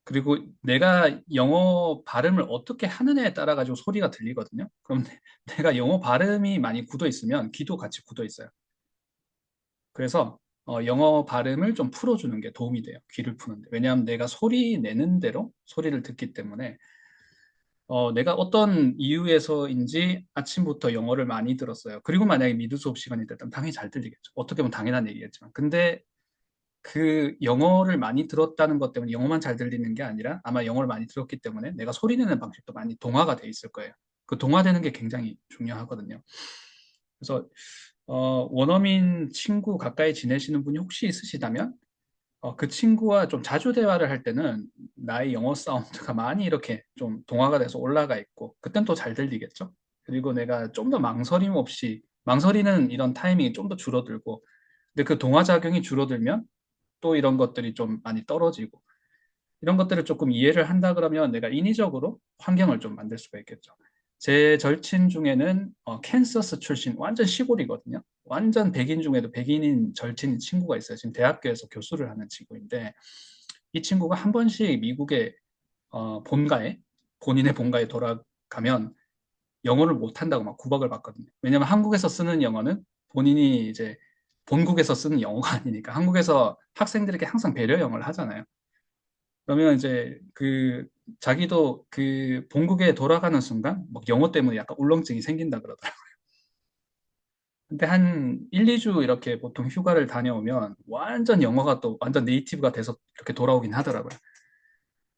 그리고 내가 영어 발음을 어떻게 하느냐에 따라 가지고 소리가 들리거든요. 그럼 내가 영어 발음이 많이 굳어 있으면 귀도 같이 굳어 있어요. 그래서 영어 발음을 좀 풀어주는 게 도움이 돼요. 귀를 푸는데. 왜냐하면 내가 소리 내는 대로 소리를 듣기 때문에 내가 어떤 이유에서인지 아침부터 영어를 많이 들었어요. 그리고 만약에 미드 수업 시간이 됐다면 당연히 잘 들리겠죠. 어떻게 보면 당연한 얘기겠지만. 근데 그 영어를 많이 들었다는 것 때문에 영어만 잘 들리는 게 아니라 아마 영어를 많이 들었기 때문에 내가 소리 내는 방식도 많이 동화가 돼 있을 거예요. 그 동화되는 게 굉장히 중요하거든요. 그래서 원어민 친구 가까이 지내시는 분이 혹시 있으시다면 그 친구와 좀 자주 대화를 할 때는 나의 영어 사운드가 많이 이렇게 좀 동화가 돼서 올라가 있고 그땐 또 잘 들리겠죠. 그리고 내가 좀 더 망설임 없이 망설이는 이런 타이밍이 좀 더 줄어들고 근데 그 동화 작용이 줄어들면 또 이런 것들이 좀 많이 떨어지고 이런 것들을 조금 이해를 한다 그러면 내가 인위적으로 환경을 좀 만들 수가 있겠죠. 제 절친 중에는 캔서스 출신 완전 시골이거든요. 완전 백인 중에도 백인인 절친 친구가 있어요. 지금 대학교에서 교수를 하는 친구인데 이 친구가 한 번씩 미국의 본가에 본인의 본가에 돌아가면 영어를 못한다고 막 구박을 받거든요. 왜냐하면 한국에서 쓰는 영어는 본인이 이제 본국에서 쓰는 영어가 아니니까 한국에서 학생들에게 항상 배려 영어를 하잖아요. 그러면 이제 그 자기도 그 본국에 돌아가는 순간 막 영어 때문에 약간 울렁증이 생긴다 그러더라고요. 근데 한 1, 2주 이렇게 보통 휴가를 다녀오면 완전 영어가 또 완전 네이티브가 돼서 이렇게 돌아오긴 하더라고요.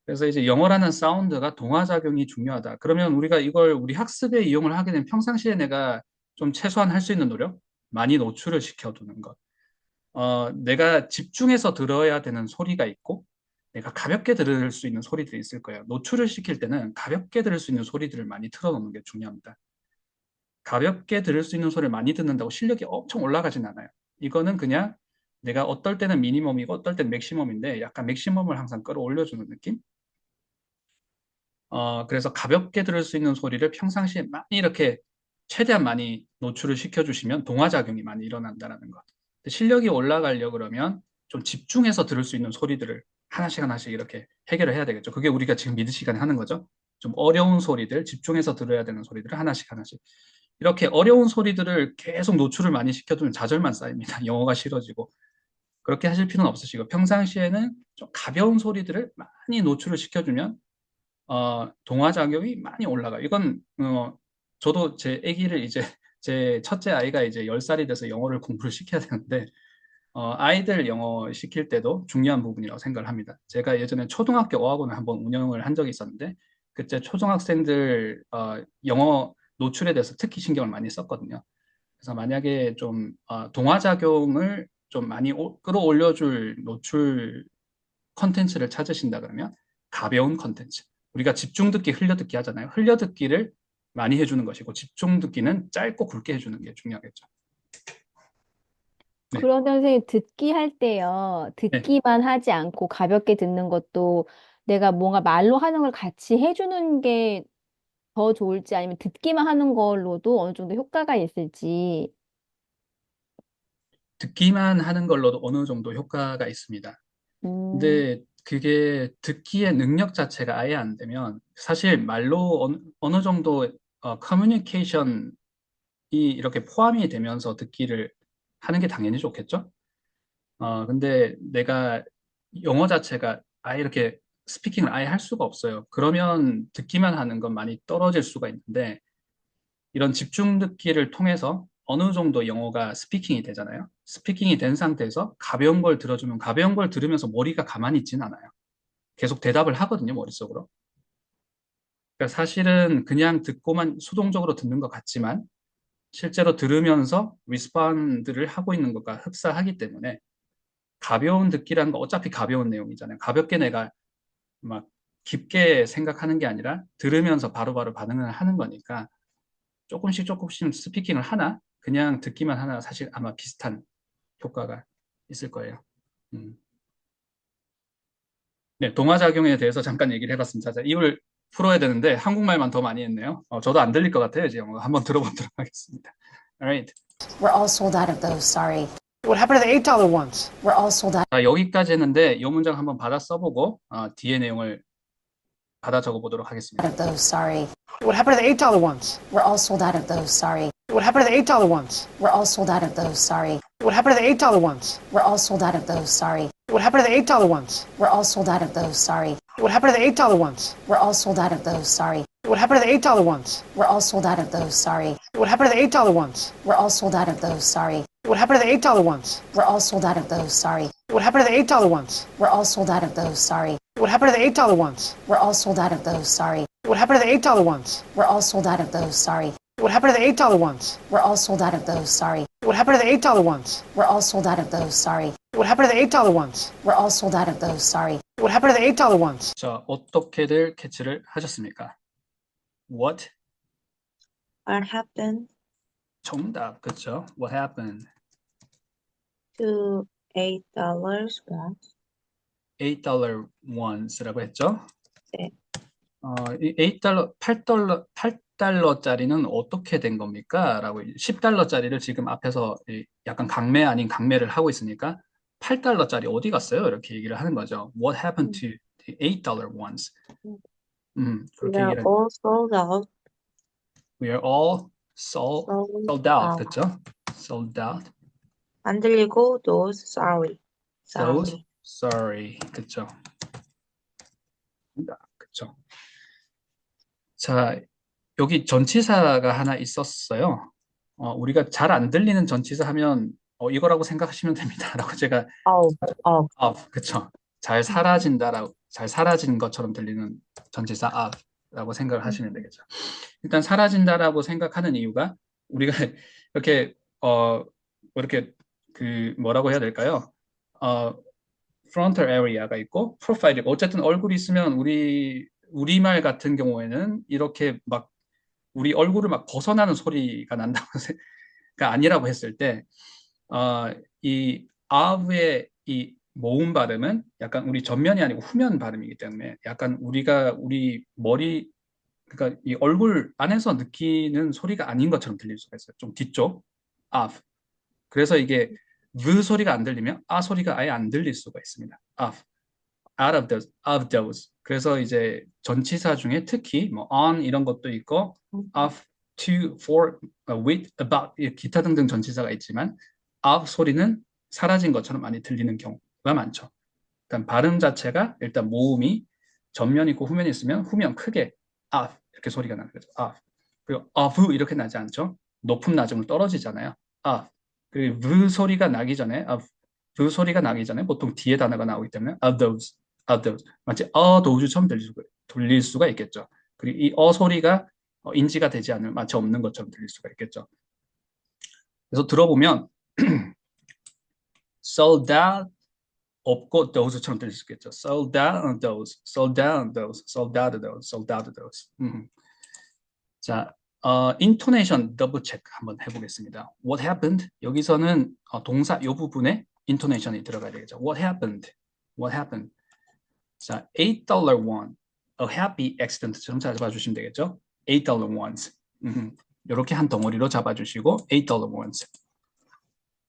그래서 이제 영어라는 사운드가 동화작용이 중요하다. 그러면 우리가 이걸 우리 학습에 이용을 하게 되면 평상시에 내가 좀 최소한 할 수 있는 노력, 많이 노출을 시켜두는 것. 내가 집중해서 들어야 되는 소리가 있고, 내가 가볍게 들을 수 있는 소리들이 있을 거예요. 노출을 시킬 때는 가볍게 들을 수 있는 소리들을 많이 틀어놓는 게 중요합니다. 가볍게 들을 수 있는 소리를 많이 듣는다고 실력이 엄청 올라가진 않아요. 이거는 그냥 내가 어떨 때는 미니멈이고 어떨 때는 맥시멈인데 약간 맥시멈을 항상 끌어올려주는 느낌? 그래서 가볍게 들을 수 있는 소리를 평상시에 많이 이렇게 최대한 많이 노출을 시켜주시면 동화작용이 많이 일어난다는 것. 실력이 올라가려 그러면 좀 집중해서 들을 수 있는 소리들을 하나씩 하나씩 이렇게 해결을 해야 되겠죠. 그게 우리가 지금 미드 시간에 하는 거죠. 좀 어려운 소리들, 집중해서 들어야 되는 소리들을 하나씩 하나씩. 이렇게 어려운 소리들을 계속 노출을 많이 시켜두면 좌절만 쌓입니다. 영어가 싫어지고. 그렇게 하실 필요는 없으시고 평상시에는 좀 가벼운 소리들을 많이 노출을 시켜주면 동화작용이 많이 올라가요. 이건, 저도 제 아기를 이제, 제 첫째 아이가 이제 10살이 돼서 영어를 공부를 시켜야 되는데, 아이들 영어 시킬 때도 중요한 부분이라고 생각을 합니다. 제가 예전에 초등학교 어학원을 한번 운영을 한 적이 있었는데, 그때 초등학생들, 영어 노출에 대해서 특히 신경을 많이 썼거든요. 그래서 만약에 좀, 동화작용을 좀 많이 끌어올려줄 노출 컨텐츠를 찾으신다 그러면 가벼운 컨텐츠. 우리가 집중 듣기, 흘려 듣기 하잖아요. 흘려 듣기를 많이 해주는 것이고 집중 듣기는 짧고 굵게 해주는 게 중요하겠죠. 네. 그러면 선생님 듣기 할 때요. 네. 듣기만 하지 않고 가볍게 듣는 것도 내가 뭔가 말로 하는 걸 같이 해주는 게 더 좋을지 아니면 듣기만 하는 걸로도 어느 정도 효과가 있을지. 듣기만 하는 걸로도 어느 정도 효과가 있습니다. 음, 근데 그게 듣기의 능력 자체가 아예 안 되면 사실 말로 어느 정도 커뮤니케이션이 이렇게 포함이 되면서 듣기를 하는 게 당연히 좋겠죠? 근데 내가 영어 자체가 아예 이렇게 스피킹을 아예 할 수가 없어요. 그러면 듣기만 하는 건 많이 떨어질 수가 있는데, 이런 집중 듣기를 통해서 어느 정도 영어가 스피킹이 되잖아요. 스피킹이 된 상태에서 가벼운 걸 들어주면 가벼운 걸 들으면서 머리가 가만히 있진 않아요. 계속 대답을 하거든요, 머릿속으로. 그러니까 사실은 그냥 듣고만 수동적으로 듣는 것 같지만, 실제로 들으면서 리스폰드를 하고 있는 것과 흡사하기 때문에 가벼운 듣기라는 거 어차피 가벼운 내용이잖아요. 가볍게 내가 막 깊게 생각하는 게 아니라 들으면서 바로바로 반응을 하는 거니까 조금씩 조금씩 스피킹을 하나 그냥 듣기만 하나 사실 아마 비슷한 효과가 있을 거예요. 음. 네, 동화작용에 대해서 잠깐 얘기를 해봤습니다. 자, 입을 풀어야 되는데 한국말만 더 많이 했네요. 저도 안 들릴 것 같아요. 이제 한번 들어보도록 하겠습니다. Alright. We're all sold out of those, sorry. What happened to the $8 ones? We're all sold out 자, 여기까지 했는데 이 문장 한번 받아 써보고 뒤에 내용을 받아 적어 보도록 하겠습니다. of those, sorry. What happened to the $8 ones? We're all sold out of those, sorry. What happened to the $8 ones? We're all sold out of those, sorry. What happened to the $8 ones? We're all sold out of those, sorry. What happened to the $8 ones? We're all sold out of those, sorry. What happened to the $8 ones? We're all sold out of those, sorry. What happened to the $8 ones? We're all sold out of those, sorry. What happened to the $8 ones? We're all sold out of those, sorry. What happened to the $8 ones? We're all sold out of those, sorry. What happened to the $8 ones? We're all sold out of those, sorry. What happened to the $8 ones? We're all sold out of those, sorry. What happened to the $8 ones? We're all sold out of those, sorry. What happened to the $8 ones? We're all sold out of those, sorry. What happened to the $8 ones? We're all sold out of those, sorry. What happened to the $8 ones? We're all sold out of those, sorry. What happened to the $8 ones? 자, 어떻게들 캐치를 하셨습니까? What? What happened 정답, 그쵸? What happened? to $8 once? $8 ones라고 했죠? 네. 이 $8, $8짜리는 어떻게 된 겁니까? 라고 $10짜리를 지금 앞에서 약간 강매 아닌 강매를 하고 있으니까 $8짜리 어디 갔어요? 이렇게 얘기를 하는 거죠. What happened to the $8 ones? We 그렇게 are 얘기를 all sold out. We are all sold out, 그렇죠? Sold out. 안 들리고 those, sorry. Those, Sorry. sorry, 그렇죠? 그렇죠. 자, 여기 전치사가 하나 있었어요. 우리가 잘 안 들리는 전치사 하면 이거라고 생각하시면 됩니다. 라고 제가 그렇죠. 잘 사라진다라고 잘 사라진 것처럼 들리는 전치사 of라고 생각을 하시면 되겠죠. 일단 사라진다라고 생각하는 이유가 우리가 이렇게 이렇게 그 뭐라고 해야 될까요? frontal area가 있고 프로파일이 어쨌든 얼굴이 있으면 우리말 같은 경우에는 이렇게 막 우리 얼굴을 막 벗어나는 소리가 난다고 가 아니라고 했을 때 이 of의 이 모음 발음은 약간 우리 전면이 아니고 후면 발음이기 때문에 약간 우리 머리 그러니까 이 얼굴 안에서 느끼는 소리가 아닌 것처럼 들릴 수가 있어요. 좀 뒤쪽 of. 그래서 이게 v 소리가 안 들리면 소리가 아예 안 들릴 수가 있습니다. of, of those. 그래서 이제 전치사 중에 특히 뭐 on 이런 것도 있고 of, to, for, with, about 기타 등등 전치사가 있지만 of 소리는 사라진 것처럼 많이 들리는 경우가 많죠. 그러니까 발음 자체가 일단 모음이 전면 있고 후면이 있으면 후면 크게 of 이렇게 소리가 나는 거죠. of. 그리고 of 이렇게 나지 않죠. 높음 낮음으로 떨어지잖아요. of. 그리고 v 소리가 나기 전에 v 소리가 나기 전에 보통 뒤에 단어가 나오기 때문에 of those 마치 those처럼 들릴 수가 있겠죠. 그리고 이 소리가 인지가 되지 않을 마치 없는 것처럼 들릴 수가 있겠죠. 그래서 들어보면 sold out 없고 those처럼 들릴 수 있겠죠. sold out those, sold out those, sold out those, sold out those. 자, intonation 더블 체크 한번 해보겠습니다. What happened? 여기서는 동사 이 부분에 intonation이 들어가야 되겠죠. What happened? What happened? 자, $8 one, a happy accident처럼 잡아주시면 되겠죠. $8 ones. 이렇게 한 덩어리로 잡아주시고 $8 ones.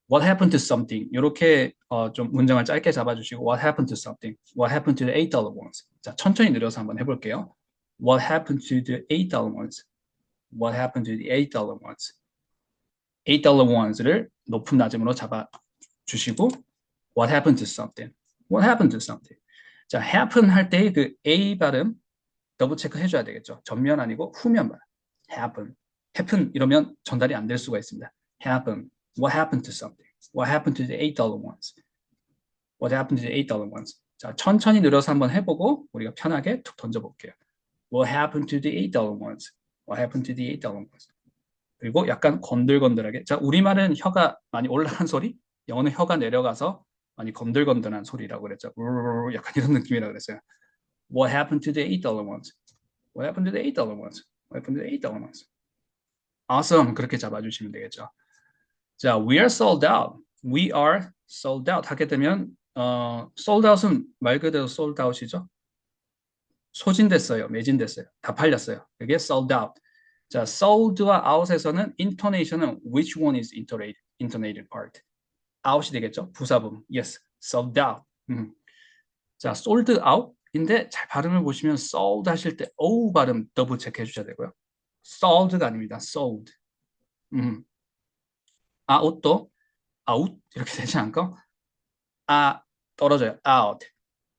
What happened to something? 이렇게 좀 문장을 짧게 잡아주시고 What happened to something? What happened to the $8 ones? 자, 천천히 느려서 한번 해볼게요. What happened to the $8 ones? What happened to the $8 ones? $8 ones를 높음 낮음으로 잡아주시고 What happened to something? What happened to something? 자, happen 할 때 그 A 발음 더블 체크 해줘야 되겠죠. 전면 아니고 후면 발음. happen 이러면 전달이 안 될 수가 있습니다. happen. What happened to something? What happened to the $8 ones? What happened to the $8 ones? 자, 천천히 늘어서 한번 해보고 우리가 편하게 툭 던져볼게요. What happened to the $8 ones? What happened to the $8 ones? 그리고 약간 건들건들하게. 자, 우리말은 혀가 많이 올라간 소리, 영어는 혀가 내려가서 많이 건들건들한 소리라고 그랬죠. 약간 이런 느낌이라고 그랬어요. What happened to the $8 ones? What happened to the $8 ones? What happened to the $8 ones? Awesome. 그렇게 잡아주시면 되겠죠. 자, we are sold out. We are sold out 하게 되면 sold out은 말 그대로 sold out이죠. 소진됐어요. 매진됐어요. 다 팔렸어요. 이게 sold out. 자, sold와 out에서는 intonation은 which one is intonated part? out이 되겠죠. 부사분. Yes, sold out. 자, sold out인데 잘 발음을 보시면 sold 하실 때 O 발음 더블 체크해 주셔야 되고요. sold가 아닙니다. sold. out도 out 이렇게 되지 않고 떨어져요. out,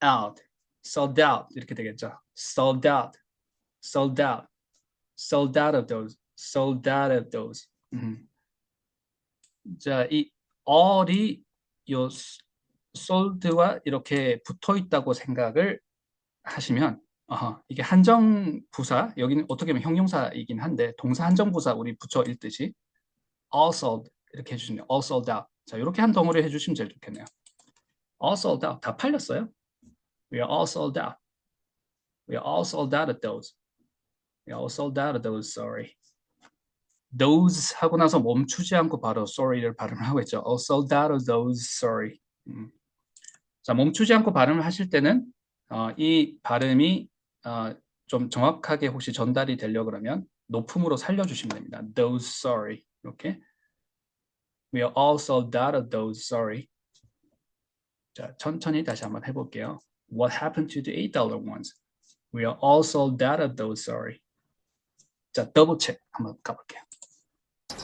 out, sold out 이렇게 되겠죠. sold out, sold out, sold out of those, sold out of those. 자, 이 all이 요 sold와 이렇게 붙어 있다고 생각을 하시면 이게 한정 부사, 여기는 어떻게 보면 형용사이긴 한데 동사 한정 부사 우리 붙여 읽듯이 all sold 이렇게 해주시면 all sold out. 자, 이렇게 한 덩어리 해주시면 제일 좋겠네요. all sold out 다 팔렸어요. We are all sold out. We are all sold out of those. We are all sold out of those. Sorry. those 하고 나서 멈추지 않고 바로 sorry를 발음을 하고 있죠. all sold out of those. Sorry. 자, 멈추지 않고 발음을 하실 때는 이 발음이 좀 정확하게 혹시 전달이 되려 그러면 높음으로 살려주시면 됩니다. those sorry 이렇게 we are all sold out of those sorry. 자, 천천히 다시 한번 해볼게요. What happened to the $8 ones? We are all sold out of those sorry. 자, 더블 체크 한번 가볼게요.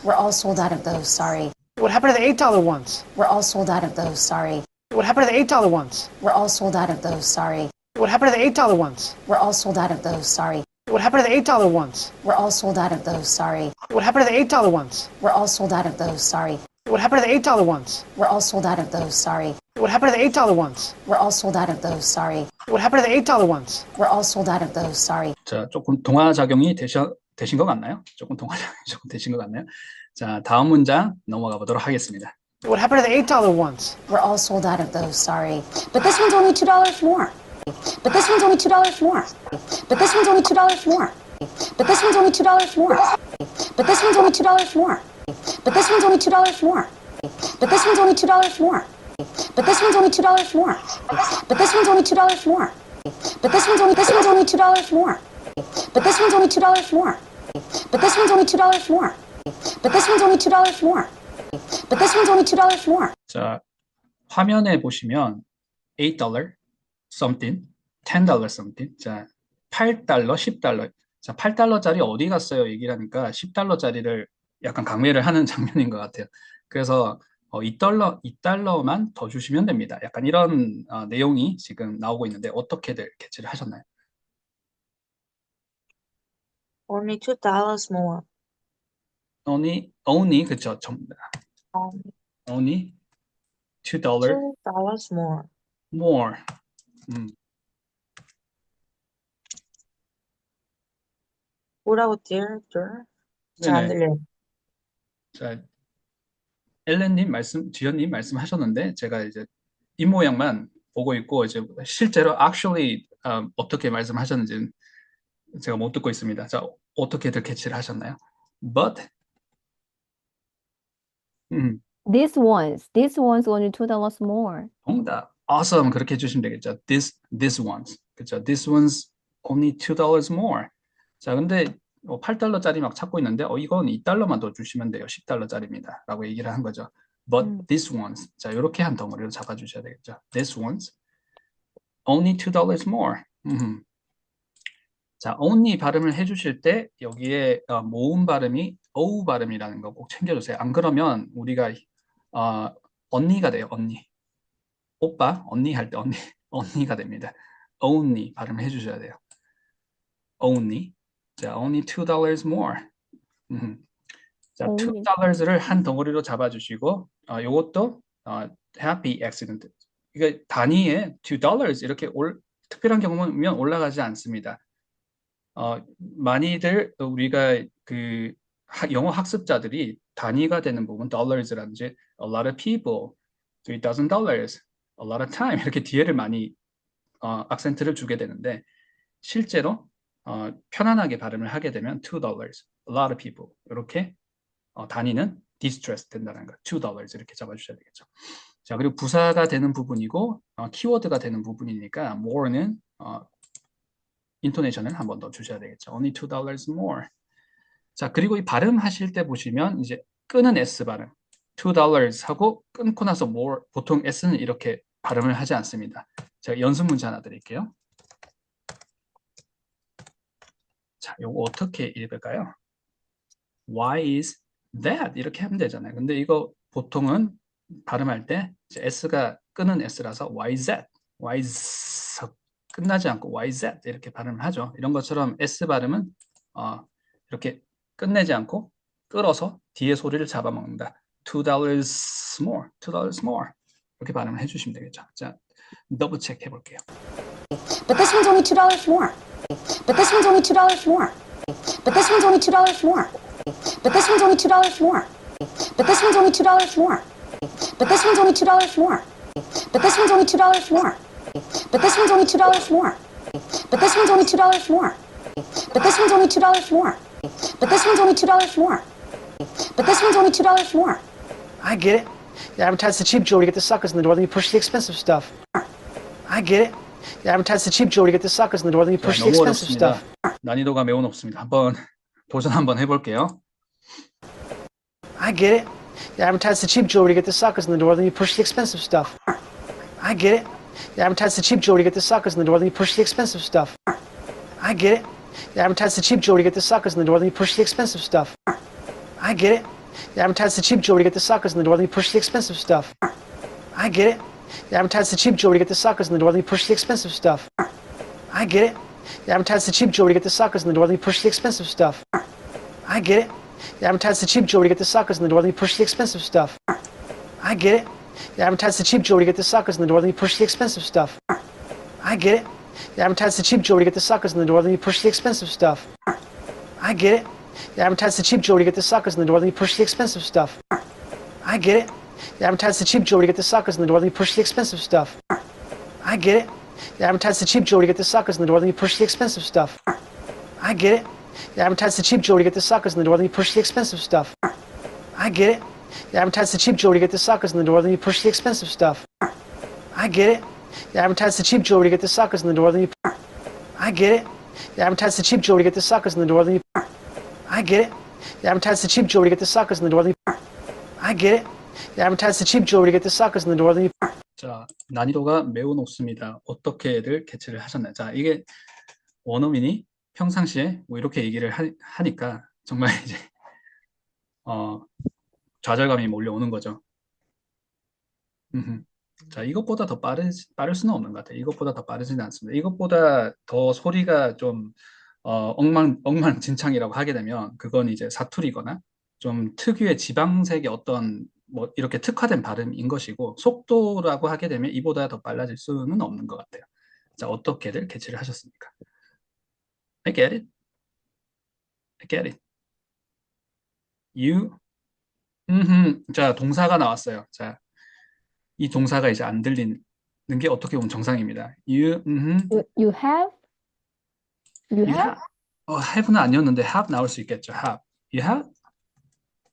We're all sold out of those, sorry. What happened to the $8 ones? We're all sold out of those, sorry. What happened to the $8 ones? We're all sold out of those, sorry. What happened to the $8 ones? We're all sold out of those, sorry. What happened to the $8 ones? We're all sold out of those, sorry. What happened to the $8 ones? We're all sold out of those, sorry. What happened to the $8 ones? We're all sold out of those, sorry. What happened to the $8 ones? We're all sold out of those, sorry. What happened to the $8 ones? We're all sold out of those, sorry. 자, 조금 동화 작용이 되신 것 같나요? 조금 동화 작용이 조금 되신 것 같나요? 자, 다음 문장 넘어가 보도록 하겠습니다. What happened to the $8 ones? We're all sold out of those, sorry. But this one's only $2 more. But this one's only $2 more. But this one's only $2 more. But this one's only $2 more. But this one's only $2 more. But this one's only $2 more. But this one's only $2 more. But this one's only $2 more. But this one's only $2 more. But this one's only $2 more. But this one's only $2 more. But this one's only $2 more. But this one's only $2 more. But this one's only $2 more. 자, 화면에 보시면 $8 something, $10 something. 자, $8, $10. 자, $8짜리 어디 갔어요? 얘기를 하니까 $10짜리를 약간 강매를 하는 장면인 것 같아요. 그래서 $2만 더 주시면 됩니다. 약간 이런 내용이 지금 나오고 있는데 어떻게들 캐치를 하셨나요? Only $2 more. only 그쵸? only $2 $2 more. more. 뭐라고 dear? 잘안 네네. 들려요. 자, 엘렌님 지연님 말씀하셨는데 제가 이제 이 모양만 보고 있고 이제 실제로 actually 어떻게 말씀하셨는지는 제가 못 듣고 있습니다. 자, 어떻게들 캐치를 하셨나요? But This one's only $2 more. 정답. Awesome. 그렇게 해주시면 되겠죠. This ones. 그렇죠. This one's only $2 more. 자, 근데 $8짜리 막 찾고 있는데 이건 $2만 더 주시면 돼요. $10짜리입니다. 라고 얘기를 한 거죠. But this one's. 자, 이렇게 한 덩어리로 잡아주셔야 되겠죠. This one's only $2 more. 자, only 발음을 해주실 때 여기에 모음 발음이 O 발음이라는 거 꼭 챙겨주세요. 안 그러면 우리가 언니가 돼요. 언니. 오빠, 언니 할 때 언니가 됩니다. only 발음을 해주셔야 돼요. only. 자, only $2 more. 자, only. $2를 한 덩어리로 잡아주시고 요것도 happy accident. 이게 단위에 $2 이렇게 특별한 경우면 올라가지 않습니다. 많이들 우리가 그 영어 학습자들이 단위가 되는 부분 dollars라든지 a lot of people, $3,000, a lot of time 이렇게 뒤에를 많이 악센트를 주게 되는데 실제로 편안하게 발음을 하게 되면 $2, a lot of people 이렇게 단위는 distress 된다는 거, $2 이렇게 잡아주셔야 되겠죠. 자, 그리고 부사가 되는 부분이고 키워드가 되는 부분이니까 more는 인토네이션을 한 번 더 주셔야 되겠죠. Only $2 more. 자, 그리고 이 발음하실 때 보시면 이제 끄는 S 발음. $2 하고 끊고 나서 more, 보통 s는 이렇게 발음을 하지 않습니다. 제가 연습 문제 하나 드릴게요. 자, 요거 어떻게 읽을까요? Why is that? 이렇게 하면 되잖아요. 근데 이거 보통은 발음할 때 이제 s가 끄는 s라서 why is that? Why is 끝나지 않고 why is that? 이렇게 발음을 하죠. 이런 것처럼 s 발음은 이렇게 끝내지 않고 끌어서 뒤에 소리를 잡아먹는다. $2 more, $2 more 이렇게 발음을 해주시면 되겠죠. 자, 더블 체크 해볼게요. But this one's only $2 more. But this one's only $2 more. But this one's only $2 more. But this one's only $2 more. But this one's only $2 more. But this one's only $2 more. But this one's only $2 more. But this one's only $2 more. But this one's only $2 more. But this one's only $2 more. But this one's only $2 more. But this one's only $2 more. I get it. You advertise the cheap jewelry to get the suckers in the door, then you push the expensive stuff. I get it. You advertise the cheap jewelry to get the suckers in the door, then you push the 너무 expensive 어렵습니다. stuff. 난이도가 매우 높습니다. 한번 도전 한번 해볼게요. I get it. You advertise the cheap jewelry to get the suckers in the door, then you push the expensive stuff. I get it. You advertise the cheap jewelry to get the suckers in the door, then you push the expensive stuff. I get it. You advertise the cheap jewelry to get the suckers in the door, then you push the expensive stuff. I get it. You advertise the cheap jewelry to get the suckers in the door, then you push the expensive stuff. I get it. You advertise the cheap jewelry to get the suckers in the door, then you push the expensive stuff. I get it. You advertise the cheap jewelry to get the suckers in the door, then you push the expensive stuff. I get it. You advertise the cheap jewelry to get the suckers in the door, then you push the expensive stuff. I get it. You advertise the cheap jewelry to get the suckers in the door, then you push the expensive stuff. I get it. You advertise the cheap jewelry to get the suckers in the door, then you push the expensive stuff. I get it. You advertise the cheap jewelry to get the suckers in the door, then you push the expensive stuff. I get it. You advertise the cheap jewelry to get the suckers in the door, then you push the expensive stuff. I get it. You advertise the cheap jewelry to get the suckers in the door, then you push the expensive stuff. I get it. You advertise the cheap jewelry to get the suckers in the door, then you push the expensive stuff. I get it. You advertise the cheap jewelry to get the suckers in the door, then you push the expensive stuff. I get it. You advertise the cheap jewelry to get the suckers in the door, then you. I get it. You advertise the cheap jewelry to get the suckers in the door, then you. I get it. You advertise the cheap jewelry to get the suckers in the door, then you. I get it. You advertise the cheap jewelry to get the suckers in the door, then you. 자, 난이도가 매우 높습니다. 어떻게들 캐치를 하셨나요? 자, 이게 원어민이 평상시에 뭐 이렇게 얘기를 하니까 정말 이제 좌절감이 몰려오는 거죠. 자, 이것보다 더 빠를 수는 없는 것 같아요. 이것보다 더 빠르지는 않습니다. 이것보다 더 소리가 좀 엉망진창이라고 하게 되면 그건 이제 사투리거나 좀 특유의 지방색의 어떤 뭐 이렇게 특화된 발음인 것이고, 속도라고 하게 되면 이보다 더 빨라질 수는 없는 것 같아요. 자, 어떻게들 캐치를 하셨습니까? I get it. I get it. You. 자, 동사가 나왔어요. 자, 이 동사가 이제 안 들리는 게 어떻게 보면 정상입니다. You You have? have는 아니었는데 have 나올 수 있겠죠. have. You have?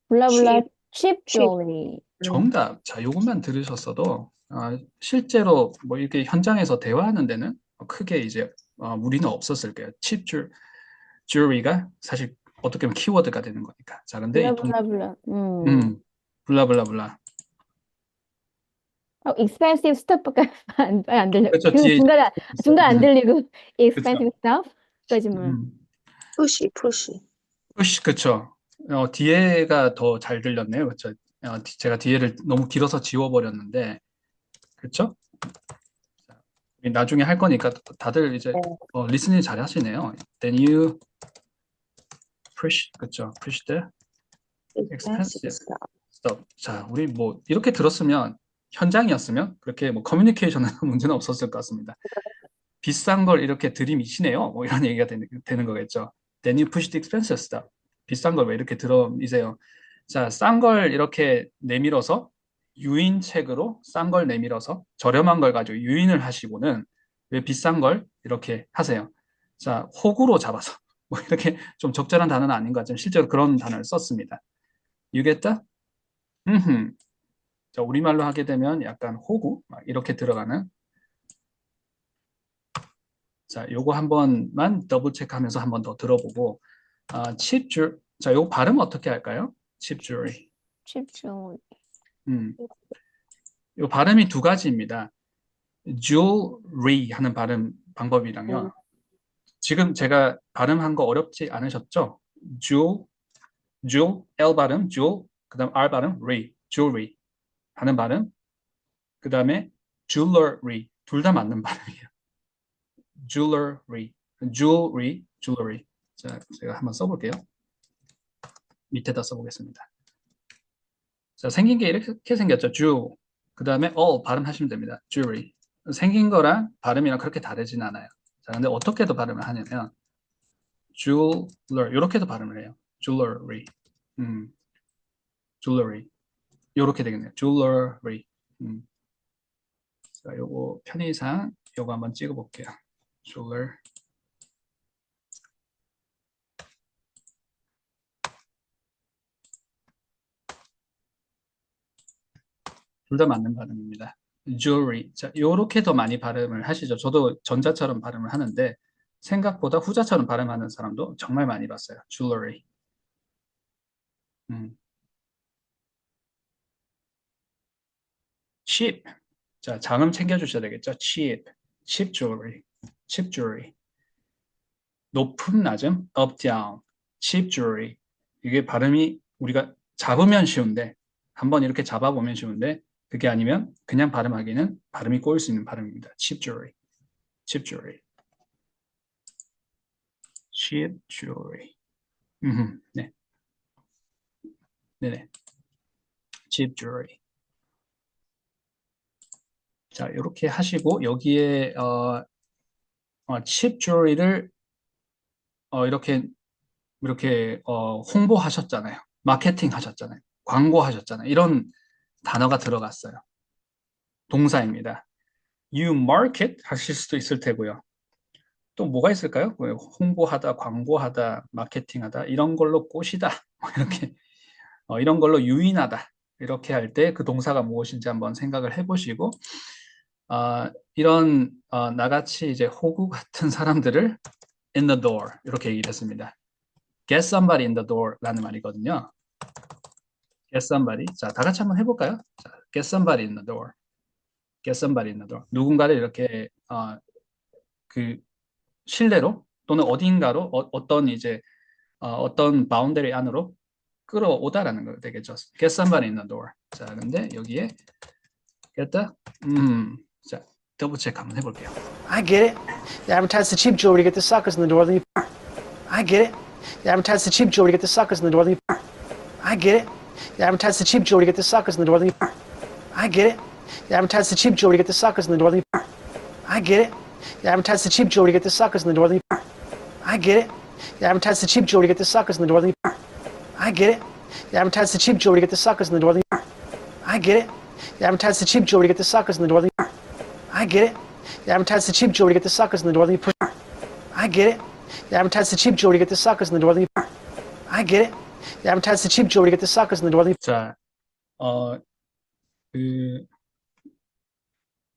블라블라 cheap cheap. jewelry. 정답. 자, 요것만 들으셨어도 실제로 뭐 이렇게 현장에서 대화하는 데는 크게 이제 무리는 없었을 거예요. cheap jewelry가 사실 어떻게 보면 키워드가 되는 거니까. 자, 근데 이 블라블라. 블라블라블라. expensive stuff밖에 안 들려. 그렇죠. 그 뒤에 중간 안 들리고 expensive stuff까지 뭐. 푸시, 푸시. 그렇죠. 뒤에가 더 잘 들렸네요. 그렇죠. 제가 뒤에를 너무 길어서 지워버렸는데, 그렇죠? 나중에 할 거니까 다들 이제 리스닝 잘 하시네요. Then you push, 그렇죠? Push the expensive stuff. 자, 우리 뭐 이렇게 들었으면 현장이었으면 그렇게 뭐 커뮤니케이션은 문제는 없었을 것 같습니다. 비싼 걸 이렇게 들이미시네요. 뭐 이런 얘기가 되는 거겠죠. Then you push the expensive stuff. 비싼 걸 왜 이렇게 들어미세요? 자, 싼 걸 이렇게 내밀어서 유인책으로 싼 걸 내밀어서 저렴한 걸 가지고 유인을 하시고는 왜 비싼 걸 이렇게 하세요? 자, 호구로 잡아서 뭐 이렇게 좀 적절한 단어는 아닌 것 같지만 실제로 그런 단어를 썼습니다. You get that? 자, 우리말로 하게 되면 약간 호구 막 이렇게 들어가는. 자, 요거 한 번만 더블 체크하면서 한 번 더 들어보고 cheap jewelry. 자, 요거 발음 어떻게 할까요? cheap jewelry. cheap jewelry. 이 발음이 두 가지입니다. jewelry 하는 발음 방법이랑요. 지금 제가 발음한 거 어렵지 않으셨죠? jewel, L 발음, jewel, 그 다음 R 발음, jewelry 하는 발음, 그 다음에 jewelry, 둘 다 맞는 발음이에요. jewelry. 자, 제가 한번 써볼게요. 밑에다 써보겠습니다. 자, 생긴 게 이렇게 생겼죠. 그 다음에 발음하시면 됩니다. jewelry. 생긴 거랑 발음이랑 그렇게 다르진 않아요. 자, 근데 어떻게도 발음을 하냐면 jeweler 이렇게도 발음을 해요. jewelry. jewelry. 이렇게 되겠네요. jewelry. 자, 요거 편의상 요거 한번 찍어 볼게요. jeweler. 둘 다 맞는 발음입니다. jewelry. 자, 요렇게 더 많이 발음을 하시죠. 저도 전자처럼 발음을 하는데 생각보다 후자처럼 발음하는 사람도 정말 많이 봤어요. jewelry. cheap. 자, 장음 챙겨주셔야 되겠죠. cheap jewelry. 높음, 낮음, up, down. cheap jewelry. 이게 발음이 우리가 잡으면 쉬운데 한번 이렇게 잡아보면 쉬운데 그게 아니면 그냥 발음하기는 발음이 꼬일 수 있는 발음입니다. cheap jewelry. 네. 네네. cheap jewelry. 자, 이렇게 하시고 여기에 cheap jewelry를 이렇게 홍보하셨잖아요. 마케팅 하셨잖아요. 광고하셨잖아요. 이런 단어가 들어갔어요. 동사입니다. You market 하실 수도 있을 테고요. 또 뭐가 있을까요? 홍보하다, 광고하다, 마케팅하다 이런 걸로 꼬시다 이렇게 이런 걸로 유인하다 이렇게 할 때 그 동사가 무엇인지 한번 생각을 해보시고 이런 나같이 이제 호구 같은 사람들을 in the door 이렇게 얘기를 했습니다. Get somebody in the door 라는 말이거든요. Get somebody. 자, 다 같이 한번 해볼까요? 자, get somebody in the door. Get somebody in the door. 누군가를 이렇게 그 실내로 또는 어딘가로 어떤 이제 어떤 바운더리 안으로 끌어오다라는 거 되겠죠. Get somebody in the door. 자, 근데 여기에 get the 자, 더블 체크 한번 해볼게요. I get it. You advertise the cheap jewelry to get the suckers in the door, then you... I get it. You advertise the cheap jewelry to get the suckers in the door, then you... I get it. You advertise the cheap jewelry to get the suckers in the door, then you... I get it. You advertise the cheap jewelry to get the suckers in the door, then you... I get it. You advertise the cheap jewelry to get the suckers in the door, then you... I get it. You advertise the cheap jewelry to get the suckers in the door, then you... I get it. You advertise the cheap jewelry to get the suckers in the door, then you... I get it. You advertise the cheap jewelry to get the suckers in the door, then you... I get it. You advertise the cheap jewelry to get the suckers in the door, then you push... I get it. You advertise the cheap jewelry to get the suckers in the door, then you... I get it. You advertise the cheap jewelry to get the suckers in the door, then you... 자, 그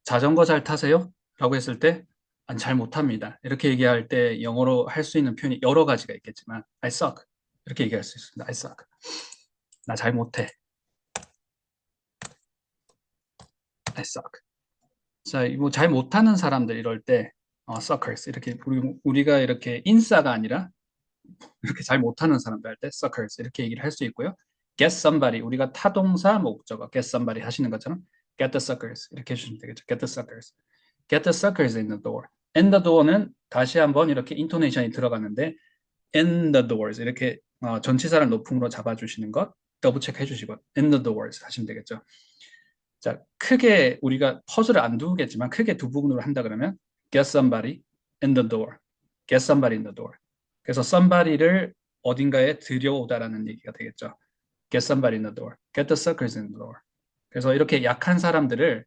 자전거 잘 타세요? 라고 했을 때 잘 못합니다. 이렇게 얘기할 때 영어로 할 수 있는 표현이 여러 가지가 있겠지만 I suck 이렇게 얘기할 수 있습니다. I suck. 나 잘 못해. I suck. 자, 뭐 잘 못하는 사람들 이럴 때 suckers 이렇게 우리가 이렇게 인싸가 아니라 이렇게 잘 못하는 사람들 할 때 suckers 이렇게 얘기를 할 수 있고요. get somebody 우리가 타동사 목적어 get somebody 하시는 것처럼 get the suckers 이렇게 해주시면 되겠죠. get the suckers. Get the suckers in the door. In the door는 다시 한번 이렇게 인토네이션이 들어가는데 in the doors 이렇게 전치사를 높음으로 잡아주시는 것 더블 체크 해주시고 in the doors 하시면 되겠죠. 자, 크게 우리가 퍼즐을 안 두겠지만 크게 두 부분으로 한다 그러면 get somebody in the door. Get somebody in the door. 그래서 somebody를 어딘가에 들여오다라는 얘기가 되겠죠. Get somebody in the door. Get the suckers in the door. 그래서 이렇게 약한 사람들을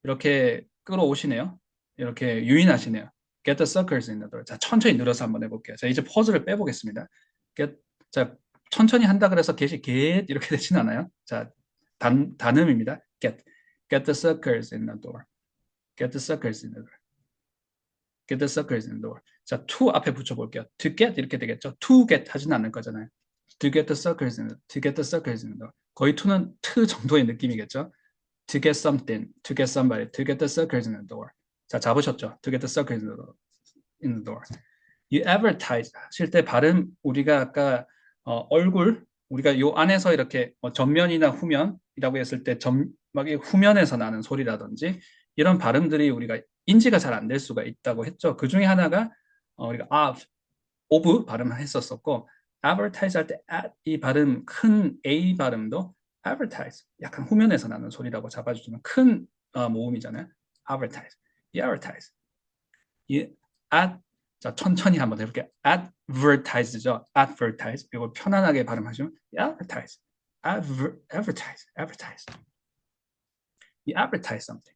이렇게 끌어오시네요. 이렇게 유인하시네요. Get the suckers in the door. 자, 천천히 늘어서 한번 해볼게요. 자, 이제 퍼즐을 빼보겠습니다. 자, 천천히 한다 그래서 get 이렇게 되진 않아요. 자, 단음입니다. Get the suckers in the door. Get the suckers in the door. Get the suckers in the door. 자, to 앞에 붙여볼게요. To get 이렇게 되겠죠. To get 하진 않을 거잖아요. to get the suckers in the door. 거의 to는 to 정도의 느낌이겠죠. To get something, to get somebody, to get the suckers in the door. 자, 잡으셨죠? To get the suckers in the door. You advertise 하실 때 발음 우리가 아까 얼굴 우리가 요 안에서 이렇게 전면이나 후면이라고 했을 때 전막이 후면에서 나는 소리라든지 이런 발음들이 우리가 인지가 잘 안 될 수가 있다고 했죠. 그 중에 하나가 우리가 of 발음을 했었었고 advertise 할 때 이 발음 큰 A 발음도 advertise 약간 후면에서 나는 소리라고 잡아주시면 큰 모음이잖아요. advertise, you advertise, you 자 천천히 한번 해볼게요. advertise죠. advertise 이걸 편안하게 발음하시면 you advertise, advertise, you advertise something.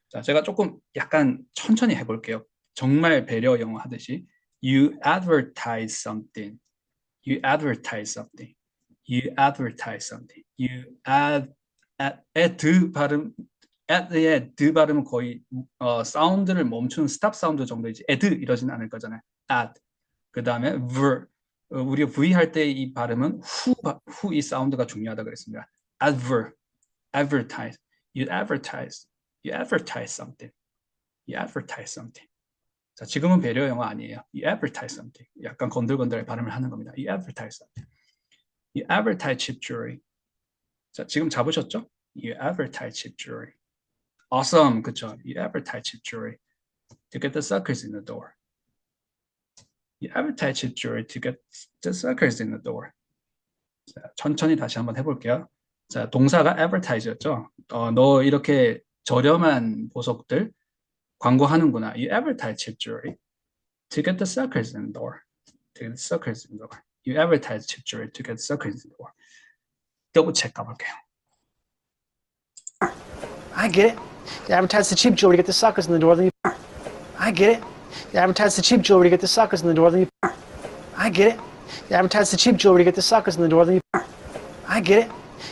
자 제가 조금 약간 천천히 해볼게요. 정말 배려 영어 하듯이 you advertise something. You advertise something. You advertise something. You 발음, at의 드 발음은 거의 사운드를 멈추는 스탑 사운드 정도이지 add 이러진 않을 거잖아요. add. 그 다음에 우리가 V 할 때 이 발음은 후 이 사운드가 중요하다 그랬습니다. advertise. You advertise. You advertise something. You advertise something. 자, 지금은 배려 영어 아니에요. You advertise something. 약간 건들건들 발음을 하는 겁니다. You advertise something. You advertise cheap jewelry. 자, 지금 잡으셨죠? You advertise cheap jewelry. Awesome, 그쵸? You advertise cheap jewelry to get the suckers in the door. You advertise cheap jewelry to get the suckers in the door. 자, 천천히 다시 한번 해볼게요. 자, 동사가 advertise였죠? 너 이렇게 저렴한 보석들 광고하는구나. You advertise cheap jewelry to get the suckers in the door. To get the suckers in the door. You advertise cheap jewelry to get the suckers in the door. 더블 체크 가볼게요. I get it. You advertise the cheap jewelry to get the suckers in the door. Then you. I get it. You advertise the cheap jewelry to get the suckers in the door. Then you. I get it. You advertise the cheap jewelry to get the suckers in the door. Then you. I get it.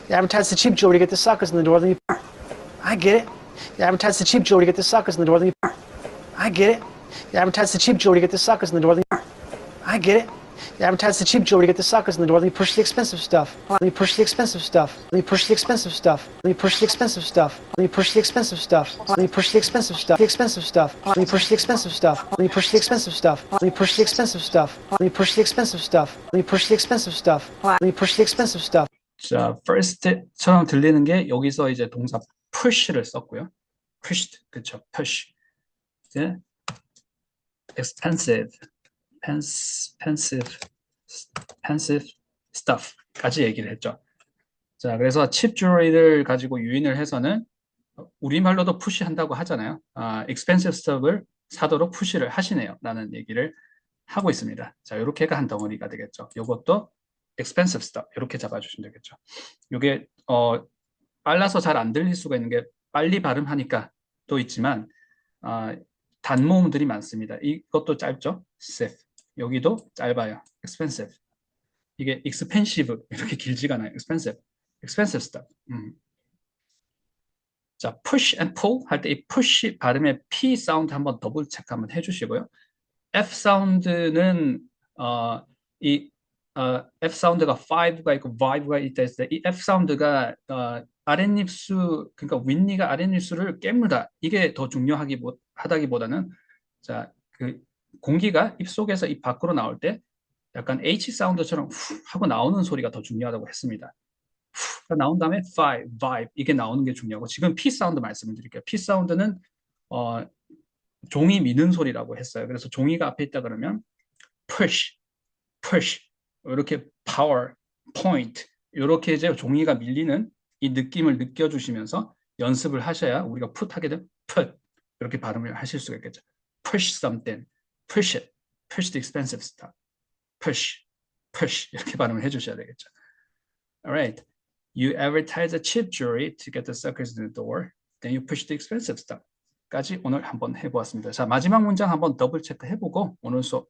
You advertise the cheap jewelry to get the suckers in the door. Then you. I get it. You advertise the cheap jewelry to get the suckers in the door. Then you. I get it. You advertise the cheap jewelry to get the suckers in the door. Then you. I get it. You advertise the cheap jewelry to get the suckers in the door. Then you push the expensive stuff. Then you push the expensive stuff. Then you push the expensive stuff. Then you push the expensive stuff. Then you push the expensive stuff. Then you push the expensive stuff. The expensive stuff. Then you push the expensive stuff. Then you push the expensive stuff. Then you push the expensive stuff. Then you push the expensive stuff. Then you push the expensive stuff. Then you push the expensive stuff. 자, first처럼 들리는 게 여기서 이제 동사 push를 썼고요. pushed, 그쵸? push. 이제 expensive stuff까지 얘기를 했죠. 자, 그래서 칩 주얼리를 가지고 유인을 해서는 우리말로도 푸시한다고 하잖아요. expensive stuff을 사도록 푸시를 하시네요. 라는 얘기를 하고 있습니다. 자, 이렇게가 한 덩어리가 되겠죠. 이것도 expensive stuff 이렇게 잡아주시면 되겠죠. 이게 빨라서 잘 안 들릴 수가 있는 게 빨리 발음하니까 또 있지만 단모음들이 많습니다. 이것도 짧죠. save. 여기도 짧아요. expensive. 이게 expensive 이렇게 길지가 않아요. expensive stuff. 자, push and pull 할 때 이 push 발음의 P 사운드 한번 더블 체크 한번 해주시고요. F 사운드는 F 사운드가 5가 있고 5가 있다 했을 때 이 F 사운드가 아랫입수 그러니까 윗니가 아랫입수를 깨물다 이게 더 중요하다기보다는 자, 그 공기가 입속에서 입 밖으로 나올 때 약간 H 사운드처럼 후 하고 나오는 소리가 더 중요하다고 했습니다. 후 나온 다음에 vibe 이게 나오는 게 중요하고 지금 P 사운드 말씀을 드릴게요. P 사운드는 종이 미는 소리라고 했어요. 그래서 종이가 앞에 있다 그러면 push 이렇게 power, point 이렇게 이제 종이가 밀리는 이 느낌을 느껴주시면서 연습을 하셔야 우리가 put 하게 되면 put 이렇게 발음을 하실 수가 있겠죠. push something, push it, push the expensive stuff, push 이렇게 발음을 해주셔야 되겠죠. Alright, you advertise the cheap jewelry to get the suckers in the door, then you push the expensive stuff. 까지 오늘 한번 해보았습니다. 자, 마지막 문장 한번 더블 체크 해보고 오늘 수업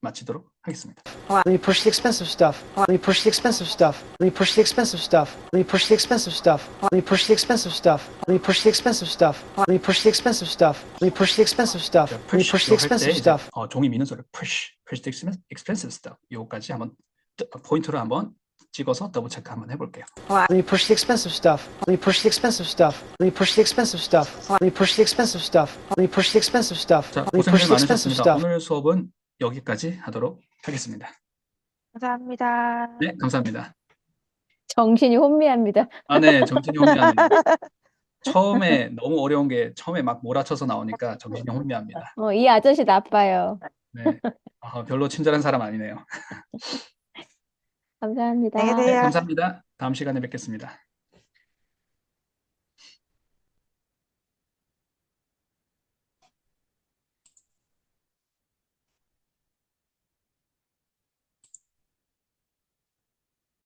마치도록 하겠습니다. Then you push the expensive stuff. Then you push the expensive stuff. Then you push the expensive stuff. Then you push the expensive stuff. Then you push the expensive stuff. Then you push the expensive stuff. Then you push the expensive stuff. Then you push the expensive stuff. Then you push the expensive stuff. 종이 미는 소리 push the expensive stuff. 요거까지 한번 포인트로 한번 찍어서 더블 체크 한번 해볼게요. Let me push the expensive stuff. Let me push the expensive stuff. Let me push the expensive stuff. Let me push the expensive stuff. Let me push the expensive stuff. 자, Let me 고생들 push the expensive 많으셨습니다. stuff. 오늘 수업은 여기까지 하도록 하겠습니다. 감사합니다. 네, 감사합니다. 정신이 혼미합니다. 아, 네, 정신이 혼미하네요. 처음에 너무 어려운 게 처음에 막 몰아쳐서 나오니까 정신이 혼미합니다. 이 아저씨 나빠요. 네, 별로 친절한 사람 아니네요. 감사합니다. 안녕히 네, 계세요. 감사합니다. 다음 시간에 뵙겠습니다.